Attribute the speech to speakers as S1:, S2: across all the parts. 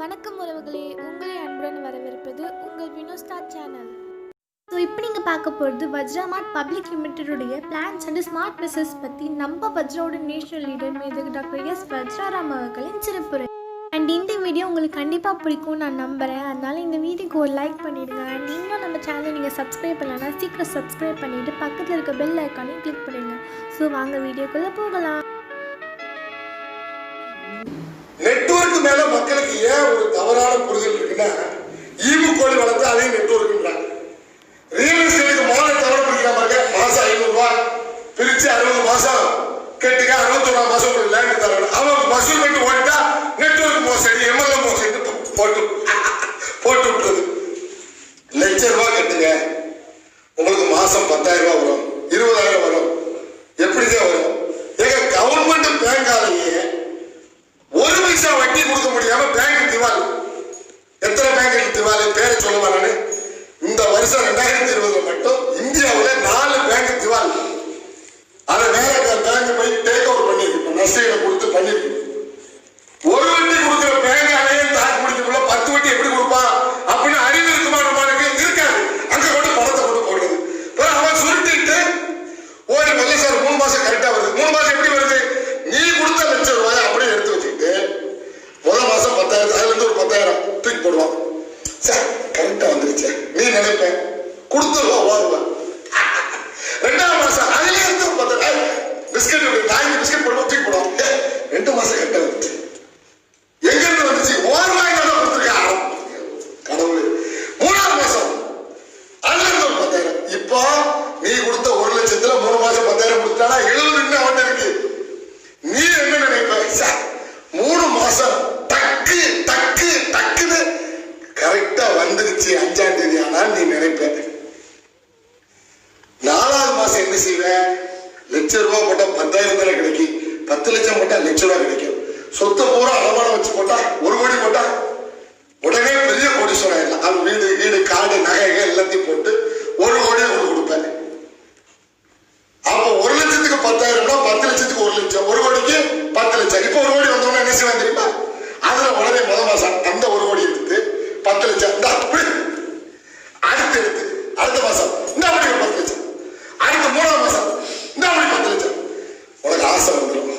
S1: வணக்கம் உறவுகளே, உங்களை அன்புடன் வரவேற்பது உங்கள் வினோஸ்தா சேனல். ஸோ இப்போ நீங்கள் பார்க்க போகிறது வஜ்ராமார்ட் பப்ளிக் லிமிடெடுடைய பிளான்ஸ் அண்ட் ஸ்மார்ட் பிஸ்னஸ் பற்றி நம்ம வஜ்ராவோட நேஷனல் லீடர் மேதகு டாக்டர் எஸ் வஜ்ராராம் அவர்களின் சிறப்புரை. அண்ட் இந்த வீடியோ உங்களுக்கு கண்டிப்பாக பிடிக்கும்னு நான் நம்புகிறேன். அதனால் இந்த வீடியோக்கு ஒரு லைக் பண்ணிவிடுங்க. அண்ட் இன்னும் நம்ம சேனலை நீங்கள் சப்ஸ்கிரைப் பண்ணலன்னா சீக்கிரம் சப்ஸ்கிரைப் பண்ணிவிட்டு பக்கத்தில் இருக்க பெல் ஐக்கானையும் கிளிக் பண்ணிடுங்க. ஸோ வாங்க வீடியோக்குள்ளே போகலாம்.
S2: நெட்வொர்க் மேல மக்களுக்கு ஏன் ஒரு தவறான புரிதல் இருக்குன்னா, ஈவு கோழி வளர்த்து அதையும் நெட்வொர்க்ன்றாங்க. ரியல் எஸ்டேட்டுக்கு மாலை தவற பிடிக்கிற மாதிரி மாசம் 500 ரூபாய் பிரிச்சு 60 மாசம் கேட்டுக்க 61 மாசம் ஒரு லேண்ட் தரணும். அவன் வசூல் பண்ணிட்டு ஓடிட்டா நெட்வொர்க் மோசடி, எம்எல்ஏ மோசடி போட்டு விட்டுறது. லட்சம் ரூபாய் கட்டுங்க, உங்களுக்கு மாசம் 10,000 ரூபாய் வரும், 20,000 வரும். எப்படிதான் வரும்? ஏங்க கவர்மெண்ட் பேங்காலேயே ஒரு பைசா வட்டி கொடுக்க முடியாம பேங்க் திவால். எத்தனை பேங்க் திவால் பேரை சொல்லுவா நானு. இந்த வருஷம் 2020 மட்டும் இந்தியாவில் 4 பேங்க் திவால். அதை வேற பேங்க் போய் டேக் ஓவர் பண்ணிருக்கு, நஷ்டங்களை கொடுத்து பண்ணிருக்கு. ஒரு வட்டி கொடுக்குற பேங்காலேயே தாக்கு முடிக்கக்குள்ள 10 வட்டி எப்படி கொடுப்பான் அப்படின்னு அறிவு இருக்குமா? நம்மளுக்கு இருக்காது. அங்க கொண்டு பணத்தை கொண்டு போடுறது. அவன் சுருட்டிட்டு ஓடி வரல சார், 3 மாசம் கரெக்டா வருது. 3 மாசம் எப்படி வருது? நீ கொடுத்த லட்சம் ரூபாய் அப்படியே எடுத்து வச்சுக்கிட்டு முதல் மாசம் 10,000, அதுல இருந்து ஒரு 10,000 தூக்கி போடுவான். சார் கரெக்டா வந்துருச்சு நீ நினைப்பேன், கொடுத்துருவா ஓடுவேன். 2ஆம் மாசம் அதுல இருந்து 10,000 பிஸ்கட், 4 பிஸ்கட் போடுவோம், தூக்கி போடுவோம். 2 மாசம் கரெக்டா வந்துச்சு. எங்க இருந்து வந்துச்சு? ஓடுவாங்க கொடுத்துருக்கேன் கடவுள். 3ஆம் மாசம் அதுல இருந்து ஒரு 10,000. இப்போ நீ கொடுத்த 1 லட்சத்துல 3 மாசம் 10,000 கொடுத்தானா 70 அவன் இருக்கு. நீ என்ன நினைப்ப? 3 மாசம் டக்கு டக்கு டக்குன்னு கரெக்டா வந்துருச்சு 5ஆம் தேதி. ஆனால் நீ நினைப்ப 4ஆவது மாசம் என்ன செய்வ? லட்சம் ரூபாய் போட்டா 10,000 தானே கிடைக்கும். 10 லட்சம் போட்டா லட்சம் ரூபாய் கிடைக்கும். சொத்தை பூரா அடமானம் வச்சு போட்டா 1 கோடி போட்டா உடனே பெரிய கோடீஸ்வரன் ஆயிடலாம். அவன் வீடு காடு நகைகள் எல்லாத்தையும் போட்டு 1 கோடியை கொடுப்பேன். அப்போ 1 லட்சத்துக்கு 10,000, 10 லட்சத்துக்கு 1 லட்சம், 1 கோடிக்கு 10 லட்சம். இப்போ 1 கோடி வந்தோம்னா என்ன செய்வாங்க தெரியுமா? அதுல உடனே முதல் மாசம் அந்த 1 கோடி எடுத்து 10 லட்சம் இந்த அப்படி அடுத்து எடுத்து அடுத்த மாசம் இந்த அப்படி 10 லட்சம், அடுத்த 3ஆம் மாசம் இந்த அப்படி 10 லட்சம். உனக்கு ஆசை வந்துடும்.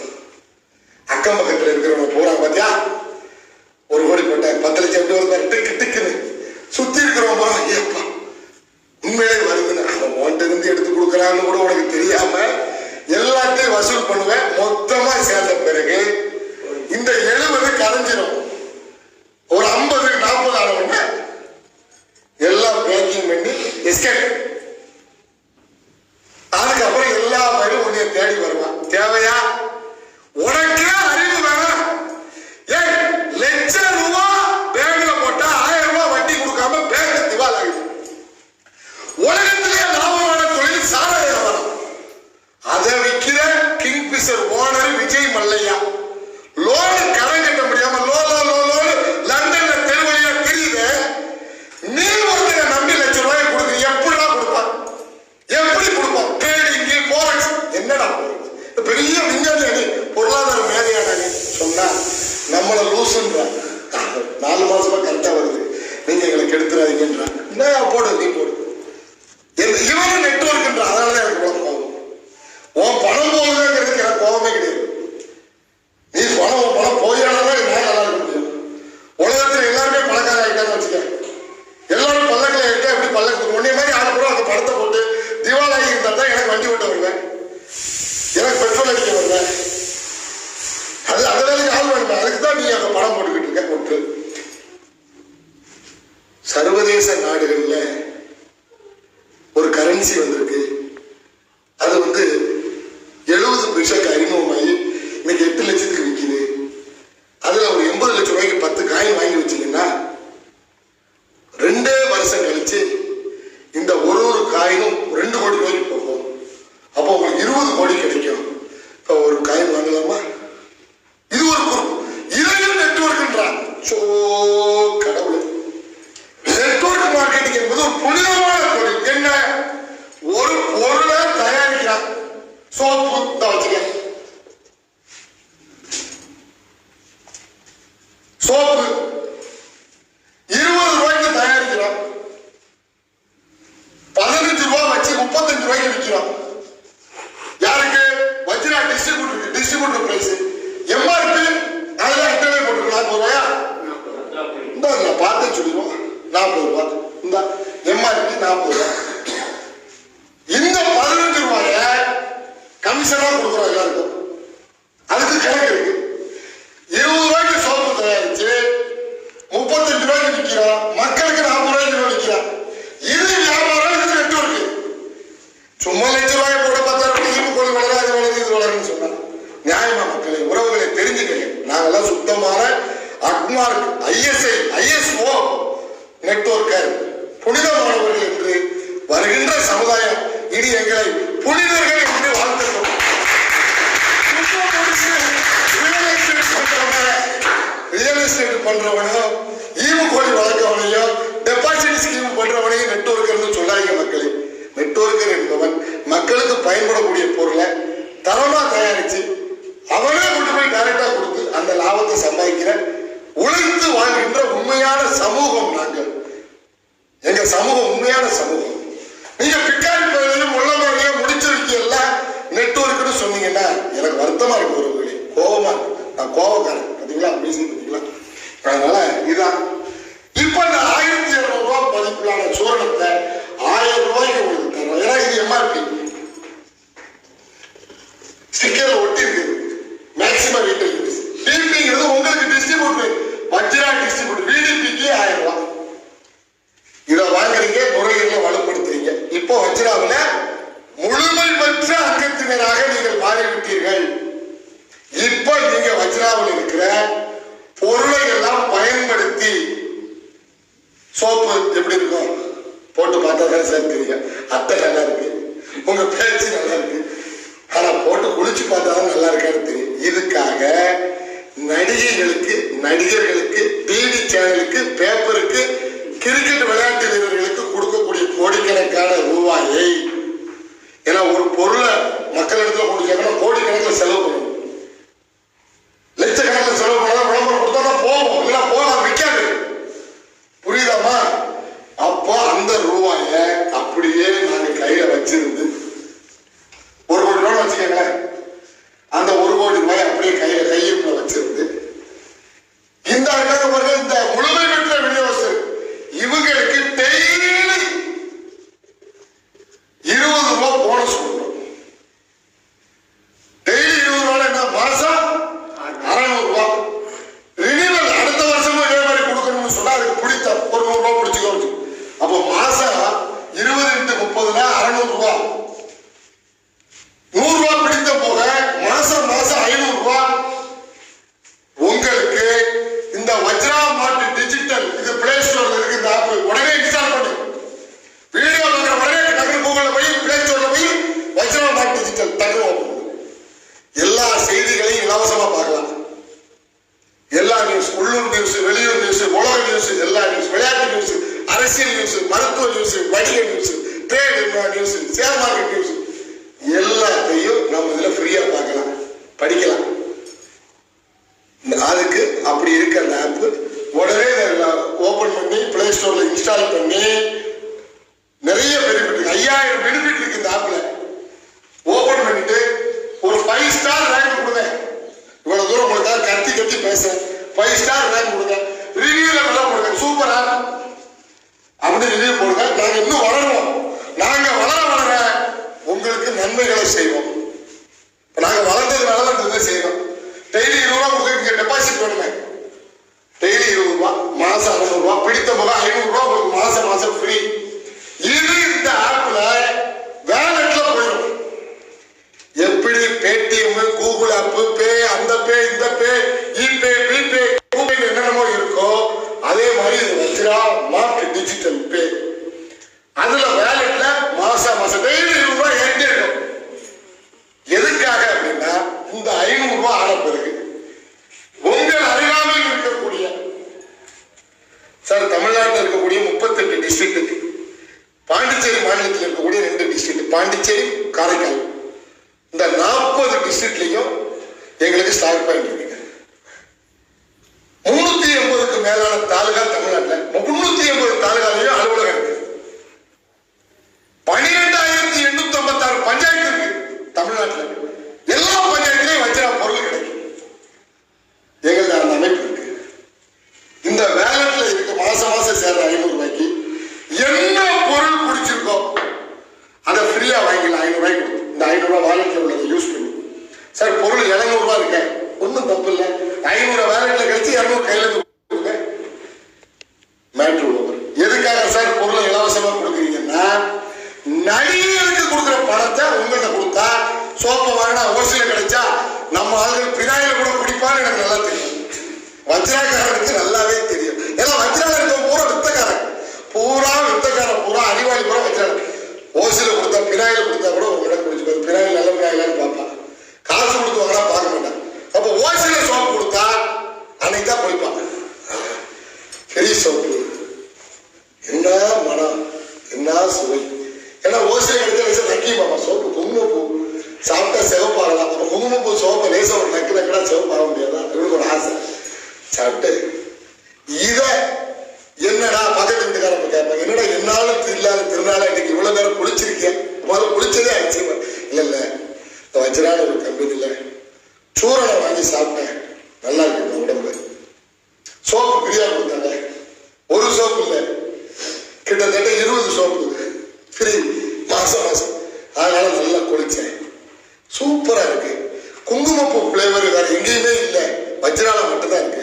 S2: அக்கம் பக்கத்துல இருக்கிறவங்க போறாங்க பாத்தியா, 1 கோடி போட்டேன் 10 லட்சம் எப்படி வருது? டிக்கு டிக்குன்னு சுத்தி இருக்கிறவங்க போறான். ஏப்பா உண்மையிலே வருதுன்னு அவன் ஓன்ட்டு இருந்து எடுத்து கொடுக்குறான்னு கூட உனக்கு தெரியாம எல்லாத்தையும் வசூல் பண்ணுவேன். மொத்தமா சேர்ந்த பிறகு இந்த 70 கரைஞ்சிடும். ஒரு 50, 40 ஆனவங்க எல்லாம் பேக்கிங் பண்ணி எஸ்கேப். அதுக்கப்புறம் எல்லா பயிரும் உன்னைய தேடி வருவான். தேவையா? உனக்கே அறிவு வேணும். ஏன் லட்சம் ரூபாய் பேங்க்ல போட்டா 1000 ரூபாய் வட்டி கொடுக்காம பேங்க் திவால் ஆகுது. உலகத்திலே லாபமான தொழில் சாராய வியாபாரம். அதை விற்கிற Kingfisher owner Vijay Mallya loan கடன் கட்ட முடியாம லண்டன்ல தெருவழியா தெரியுது. நீ ஒருத்தரை நம்பி லட்சம் ரூபாய் கொடுக்குறீங்க, எப்படிலாம் கொடுப்பான்? எப்படி கொடுப்பான்? ட்ரேடிங்கு போரக்ஸ் என்னடா பெரிய விஞ்ஞானி அணி, பொருளாதார மேதையான அணி சொன்னா நம்மள லூசுன்றான். 4 மாசமா கரெக்டா வருது, நீங்க எங்களுக்கு எடுத்துறாதீங்கன்றான். என்ன போடு, நீ போடு. இவனும் நெட்வொர்க்ன்ற. அதனாலதான் எனக்கு கோபம். உன் பணம் போகுதுங்கிறதுக்கு எனக்கு கோபமே கிடையாது. நீ பணம் போயாதான் நான் நல்லா இருக்க முடியும். உலகத்துல எல்லாருமே பணக்கார ஆகிட்டான்னு வச்சுக்க. எல்லாரும் பல்லக்கில் ஆகிட்டா எப்படி பல்லக்கு ஒன்னே மாதிரி ஆளுப்புறம் அந்த பணத்தை போட்டு திவாலாகி இருந்தா தான் எனக்கு வண்டி ஓட்ட வருவேன், எனக்கு பெட்ரோல் அடிக்க வருவேன். அது அதனால ஆள் வேணுமே. அதுக்கு தான் நீ அந்த பணம் போட்டுக்கிட்டு இருக்க. போட்டு சர்வதேச நாடுகள்ல ஒரு கரன்சி வந்திருக்கு. அது 70 பைசாக்கு அறிமுகமாகி இன்னைக்கு 8 லட்சத்துக்கு விற்கிது. அதுல ஒரு 80 லட்சம் ரூபாய்க்கு 10 காயின் வாங்கி வச்சீங்கன்னா 2 வருஷம் கழிச்சு இந்த ஒரு காயினும் 2 கோடி ரூபாய்க்கு போகும். அப்போ உங்களுக்கு 20 கோடி கிடைக்கும். இப்போ ஒரு காயின் வாங்கலாமா? இது ஒரு பொறுப்பு. இதையும் நெட்வொர்க்ன்றான். கடவுள், நெட்வொர்க் மார்க்கெட்டிங் என்பது ஒரு புனிதமான தொழில். என்ன? ஒரு பொருளை தயாரிக்கிறான். சோப்பு தான் வச்சுக்க, சோப்பு 40 ரூபாய். இந்த எம்ஆர்பி 40 ரூபாய். இந்த 15 ரூபாய கமிஷனா கொடுக்குறோம் எல்லாருக்கும். அதுக்கு கணக்கு இருக்கு. 20 ரூபாய்க்கு சோப்பு தயாரிச்சு 35 ரூபாய்க்கு விற்கிறோம். மக்களுக்கு 40 ரூபாய்க்கு விற்கிறோம். இது வியாபாரம், இது நெட்வொர்க். சும்மா லட்ச ரூபாய் போட 10,000 இரும்பு கோழி வளராது, வளருது, இது வளருன்னு சொன்னா நியாயமா? மக்களை உறவுகளை தெரிஞ்சுக்கங்க. நாங்கெல்லாம் சுத்தமான அக்மார்க் ISO நெட்வொர்க்கர் புனிதமானவர்கள் என்று வருகின்ற சமுதாயம் இனி எங்களை புனிதர்கள் என்று வாழ்த்துகிறோம். ரியல் எஸ்டேட் பண்றவனோ ஈவு கோழி வளர்க்கவனையோ டெபாசிட் ஸ்கீம் பண்றவனையும் நெட்வொர்க்கர்னு சொல்லாதீங்க மக்களே. நெட்வொர்க்கர் என்பவன் மக்களுக்கு பயன்படக்கூடிய பொருளை தரமா தயாரிச்சு அவனே கொண்டு போய் டைரக்டா கொடுத்து அந்த லாபத்தை சம்பாதிக்கிற உழைத்து வாழ்கின்ற உண்மையான சமூகம் நாங்கள். எங்க சமூகம் உண்மையான சமூகம். நீங்க பிக்காரி பகுதியிலும் முள்ளமரையிலும் முடிச்சிருக்கீங்க நெட்வொர்க்னு சொன்னீங்கன்னா எனக்கு வருத்தமா இருக்கு. ஒருவர்களே கோபமா இருக்கு. நான் கோபக்காரன் பார்த்தீங்களா, பேசி பார்த்தீங்களா? அதனால இதான் இப்ப இந்த 1200 ரூபாய் மதிப்பிலான சூரணத்தை 1000 ரூபாய்க்கு உங்களுக்கு தரோம். ஏன்னா இது எம்ஆர்பி ஸ்டிக்கர்ல ஒட்டி இருக்குது. மேக்சிமம் ரீட்டைல் டிபிங்கிறது உங்களுக்கு டிஸ்ட்ரிபியூட்டர் வஜ்ரா டிஸ்ட்ரிபியூட்டர் VDPக்கு 1000 ரூபாய். இதை வாங்குறீங்க, முறையில வலுப்படுத்துறீங்க. இப்போ வஜ்ராவில் முழுமை பெற்ற அங்கத்தினராக நீங்கள் மாறிவிட்டீர்கள். இப்ப நீங்க வஜ்ராவில் இருக்கிற பொருளை எல்லாம் பயன்படுத்தி சோப்பு எப்படி இருக்கும் போட்டு பார்த்தா தான் சார் தெரியும். அத்தை நல்லா இருக்கு, உங்க பேச்சு நல்லா இருக்கு, ஆனா போட்டு குளிச்சு பார்த்தா தான் நல்லா இருக்கான்னு தெரியும். இதுக்காக நடிகைகளுக்கு, நடிகர்களுக்கு, டிவி சேனலுக்கு, பேப்பருக்கு, கிரிக்கெட் விளையாட்டு வீரர்களுக்கு கொடுக்கக்கூடிய கோடிக்கணக்கான ரூபாயை, ஏன்னா ஒரு பொருளை மக்களிடத்துல கொடுக்கணும், கோடிக்கணக்கில் செலவு பண்ணணும். லட்சக்கணக்கில் செலவு பண்ணா விளம்பரம் கொடுத்தா போகும், இல்ல போக விற்காது. புரியுதாமா? அப்போ அந்த ரூபாய அப்படியே நாங்க கையில வச்சிருந்து 1 கோடி ரூபாய் வச்சுக்கங்களேன். அந்த 1 கோடி ரூபாய் அப்படியே கையிருப்புல வச்சிருந்து இந்த இந்த முழுமை பெற்ற விநியோகஸ்தர் இவங்களுக்கு டெய்லி 20 ரூபாய் போனஸ் கொடுக்கணும். டெய்லி 20 ரூபாய் என்ன, மாசம் 600 ரூபாய். ரினிவல் அடுத்த வருஷமும் இதே மாதிரி கொடுக்கணும்னு சொன்னா அதுக்கு பிடித்த ஒரு 100 ரூபாய் பிடிச்சுக்கோ. அப்போ மாசம் 20 × 30 600 ரூபாய். 100 ரூபாய் பிடித்த போக மாசம் 500 ரூபாய் உங்களுக்கு இந்த வஜ்ரா மார்ட் டிஜிட்டல், இது பிளே ஸ்டோர்ல இருக்கு. இந்த ஆப் உடனே இன்ஸ்டால் பண்ணு. வீடியோ பார்க்குற உடனே டக்குனு கூகுள்ல போய் பிளே ஸ்டோர்ல போய் வஜ்ரா மார்ட் டிஜிட்டல் டக்குனு ஓபன் பண்ணு. எல்லா செய்திகளையும் இலவசமா பார்க்கலாம். எல்லா நியூஸ், உள்ளூர் நியூஸ், வெளியூர் நியூஸ், உலக நியூஸ், எல்லா நியூஸ், விளையாட்டு நியூஸ், அரசியல் நியூஸ், மருத்துவ நியூஸ், வணிக news, trade news, share market news எல்லாத்தையும் நம்ம இதுல ஃப்ரீயா பார்க்கலாம், படிக்கலாம். அதுக்கு அப்படி இருக்க அந்த ஆப் உடனே ஓபன் பண்ணி பிளே ஸ்டோர்ல இன்ஸ்டால் பண்ணி நிறைய பெனிஃபிட், 5000 பெனிஃபிட் இருக்கு இந்த ஆப்ல. ஓபன் பண்ணிட்டு ஒரு 5 ஸ்டார் ரேங்க் கொடுங்க. இவ்வளவு தூரம் உங்களுக்காக கத்தி பேசுறேன். 5 ஸ்டார் ரேங்க் கொடுங்க. ரிவ்யூல நல்லா போடுங்க, சூப்பர் ஆப் அப்படி ரிவ்யூ போடுங்க. நாங்க இன்னும் வளருவோம். நாங்க வளர உங்களுக்கு நன்மைகளை செய்வோம். நாங்க வளர்ந்ததுனால தான் இதை செய்யறோம். டெய்லி 20 ரூபாய் உங்களுக்கு டெபாசிட் பண்ணுங்க. டெய்லி 20 ரூபாய், மாசம் 600 ரூபாய், பிடித்த போக 500 ரூபாய் உங்களுக்கு மாசம் ஃப்ரீ. இது இந்த ஆப்ல வேலட்ல போயிடும். எப்படி பேடிஎம், கூகுள் ஆப், பே, அந்த பே, இந்த பே, இபே, பிபே, கூகுள் என்னென்னமோ இருக்கோ அதே மாதிரி இது வஜ்ரா மார்ட் டிஜிட்டல் பே. அதுல வேலட்ல மாசம் டெய்லி 20 ரூபாய் ஏறிட்டே இருக்கும். எதுக்காக அப்படின்னா இந்த 500 ரூபாய் ஆன பிறகு உங்கள் அருகாமையில் இருக்கக்கூடிய சார் தமிழ்நாட்டில் இருக்கக்கூடிய 38 டிஸ்ட்ரிக்ட், பாண்டிச்சேரி மாநிலத்தில் இருக்கக்கூடிய 2 டிஸ்ட்ரிக்ட், பாண்டிச்சேரி, காரைக்கால், இந்த 40 டிஸ்ட்ரிக்ட்லையும் எங்களுக்கு ஸ்டாக் பாயிண்ட் இருக்கு. 380க்கு மேலான தாலுகா தமிழ்நாட்டில், 380 தாலுகாலையும் அலுவலகம் இருக்கு. 12,856 பஞ்சாயத்து இருக்கு தமிழ்நாட்டில். எல்லா பஞ்சாயத்திலையும் வஜ்ரா பொருள் கிடைக்கும். எங்களுக்கு அந்த அமைப்பு இருக்கு. இந்த வேலட்ல இருக்கு. மாசம் சேர்ற 500 ரூபாய்க்கு வஜ்ராக்காரனுக்கு நல்லாவே தெரியும். ஏன்னா வஜ்ரால இருக்க பூரா வித்தக்காரன், பூரா அறிவாளி பூரா வஜ்ரால. ஓசில கொடுத்தா பினாயில் கொடுத்தா கூட ஒரு விட குடிச்சு பினாயில் நல்ல பினாயிலான்னு பார்ப்பான். காசு கொடுத்து வாங்கினா பார்க்க மாட்டான். அப்போ ஓசில சோப்பு கொடுத்தா அன்னைக்கு தான் குளிப்பான். பெரிய சோப்பு என்ன மனம், என்ன சுவை. ஏன்னா ஓசில கிடைச்ச நக்கி பாப்பா சோப்பு குங்குமப்பூ சாப்பிட்டா சிவப்பாகலாம். அப்போ குங்குமப்பூ சோப்பை லேசா ஒரு நக்கடா சிவப்பாக முடியாதா? இவனுக்கு ஒரு ஆசை சாப்பிட்டு இத என்னடா பக்கத்து வீட்டுக்காரப்ப கேட்பாங்க, என்னடா என்னாலும் இல்லாத திருநாள இன்னைக்கு இவ்வளவு நேரம் குளிச்சிருக்கேன். முதல்ல குளிச்சதே ஆச்சரியமா. இல்ல இந்த வஜ்ரான ஒரு கம்பெனில சூரணை வாங்கி சாப்பிட்டேன், நல்லா இருக்கு உடம்பு. சோப்பு ஃப்ரீயா கொடுத்தாங்க. ஒரு சோப்பு இல்லை, கிட்டத்தட்ட 20 சோப்பு ஃப்ரீ மாசம். அதனால நல்லா குளிச்சேன், சூப்பரா இருக்கு. குங்குமப்பூ பிளேவர் வேற எங்கேயுமே இல்லை, வஜ்ரால மட்டும்தான் இருக்கு.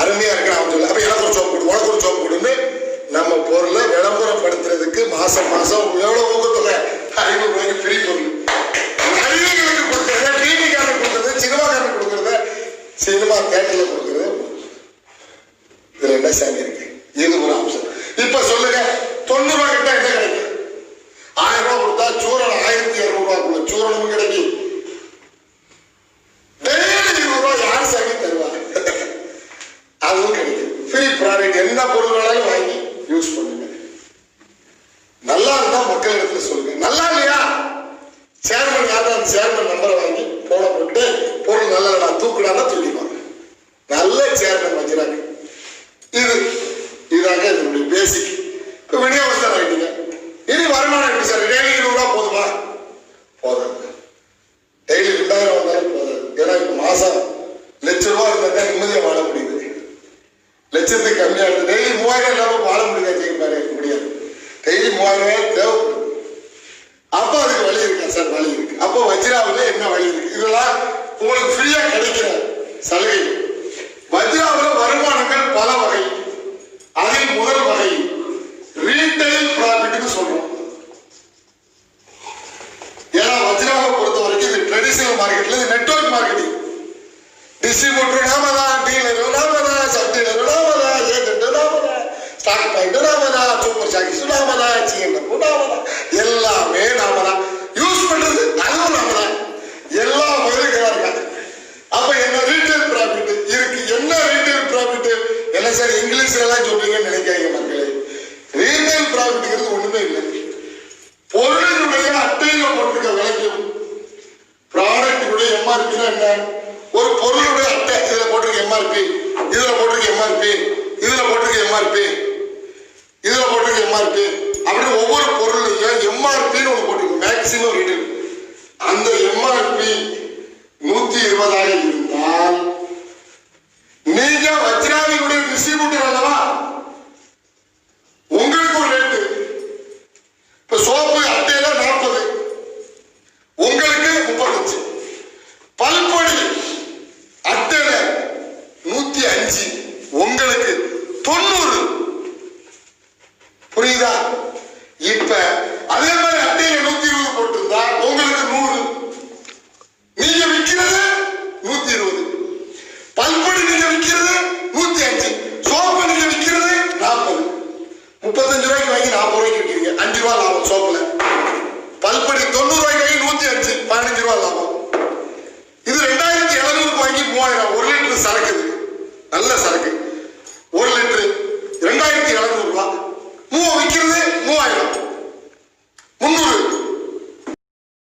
S2: அருமையா இருக்கு. அவன் சொல்ல அப்ப எனக்கு ஒரு சோப்பு கொடு, உனக்கு ஒரு சோப்பு கொடுன்னு நம்ம பொருளை விளம்பரப்படுத்துறதுக்கு மாசம் எவ்வளவு ஊக்கத்தொகை 500 ரூபாய்க்கு ஃப்ரீ பொருள். நடிகைகளுக்கு கொடுக்கறத, டிவிக்காரனுக்கு கொடுக்கறது, சினிமாக்காரனுக்கு கொடுக்கறத, சினிமா தேட்டர்ல கொடுக்கறது. இதுல என்ன சாமி இருக்கு? இது ஒரு அம்சம். இப்ப சொல்லுங்க, 90 ரூபாய் கிட்ட என்ன கிடைக்கும்? 1000 ரூபாய் கொடுத்தா சூரணம் 1200 ரூபாய்க்குள்ள சூரணமும் கிடைக்கும். டெய்லி 20 ரூபாய் யார் சாமி தருவாங்க? அதுவும் கிடைக்கும். ஃப்ரீ ப்ராடக்ட், என்ன பொருள் வேணாலும் வாங்கி யூஸ் பண்ணுங்க. நல்லா இருந்தா மக்கள் இடத்துல சொல்லுங்க. நல்லா இல்லையா, சேர்மன் யாரும் அந்த சேர்மன் நம்பரை வாங்கி போன போட்டு பொருள் நல்லா தூக்குடானா தூக்கிடுவாங்க. நல்ல சேர்மன் வச்சுறாங்க. இதாங்க இதனுடைய பேசிக். இப்போ விநியோகஸ்தர் ஆகிட்டீங்க, இனி வருமானம் எப்படி சார்? டெய்லி 20 ரூபா போதுமா? போதாது. டெய்லி 2000 வந்தாலும் போதாது. ஏன்னா இப்போ மாசம் ₹1,00,000 இருந்தா நிம்மதியா வாழ முடியுது. லட்சத்துக்கு கம்மியா இருக்கு. டெய்லி 3000 இல்லாம வாழ முடியாது. டெய்லி 3000 தேவைப்படுது. அப்ப அதுக்கு வழி இருக்கா சார்? வழி இருக்கு. அப்போ வஜ்ராவில் என்ன வழி இருக்கு? இதெல்லாம் உங்களுக்கு ஃப்ரீயா கிடைக்கிற சலுகை. வஜ்ராவில் வருமானங்கள் பல வகை. அதில் முதல் வகை ரீட்டைல் ப்ராஃபிட்னு சொல்றோம். ஏன்னா வஜ்ராவை பொறுத்த வரைக்கும் இது ட்ரெடிஷனல் மார்க்கெட்ல, இது நெட்வொர்க் மார்க்கெட்டிங். டிஸ்ட்ரிபியூட்டர் நாம தான், டீலர் நாம தான், சப் டீலர் நாம தான், ஏஜென்ட் நாம தான், ஸ்டாக் பாயிண்ட் நாம தான், சூப்பர் ஸ்டாக்கிஸ்ட் நாம தான், ஜிஎன்எஃப் நாம தான், எல்லாமே நாம தான். யூஸ் பண்றது அதுவும் நாம தான். எல்லா வகையிலும் இருக்காங்க. அப்ப என்ன ரீட்டைல் ப்ராஃபிட் இருக்கு? என்ன ரீட்டைல் ப்ராஃபிட்? என்ன சார் இங்கிலீஷ்ல எல்லாம் சொல்றீங்கன்னு நினைக்காதீங்க மக்களே. ரீட்டைல் ப்ராஃபிட்ங்கிறது ஒண்ணுமே இல்லை. பொருளினுடைய அட்டையில போட்டிருக்க விலைக்கும் ப்ராடக்டுடைய எம்ஆர்பினா என்ன? ஒரு பொருளுடைய அட்டை, இதுல போட்டிருக்க எம்ஆர்பி, இதுல போட்டிருக்க எம்ஆர்பி, இதுல போட்டிருக்க எம்ஆர்பி, இதுல போட்டிருக்க எம்ஆர்பி, அப்படி ஒவ்வொரு பொருளையும் எம்ஆர்பின்னு ஒன்று போட்டிருக்கு. மேக்சிமம் ரீட்டைல் அந்த எம்ஆர்பி 120 இருந்தால் நீங்க வஜ்ராவினுடைய டிஸ்ட்ரிபியூட்டர் அல்லவா, உங்களுக்கு ஒரு ரேட்டு. இப்ப சோப்பு அட்டையில 40, உங்களுக்கு 35. பல்பொடி அட்டையில 105, உங்களுக்கு 90. புரியுதா? இப்ப அதே மாதிரி அட்டையில 120 போட்டிருந்தா உங்களுக்கு 100. நீங்க விற்கிறது 120. பல்பொடி நீங்க விற்கிறது 105. சோப்பு நீங்க விற்கிறது 40. 35 ரூபாய்க்கு வாங்கி 40 ரூபாய்க்கு விற்கிறீங்க. 5 ரூபாய் லாபம் சோப்புல. பல்பொடி 90 ரூபாய்க்கு வாங்கி 105, 15 ரூபாய் லாபம். இது 2700 வாங்கி 3000. 1 லிட்டர் சரக்கு, நல்ல சரக்கு.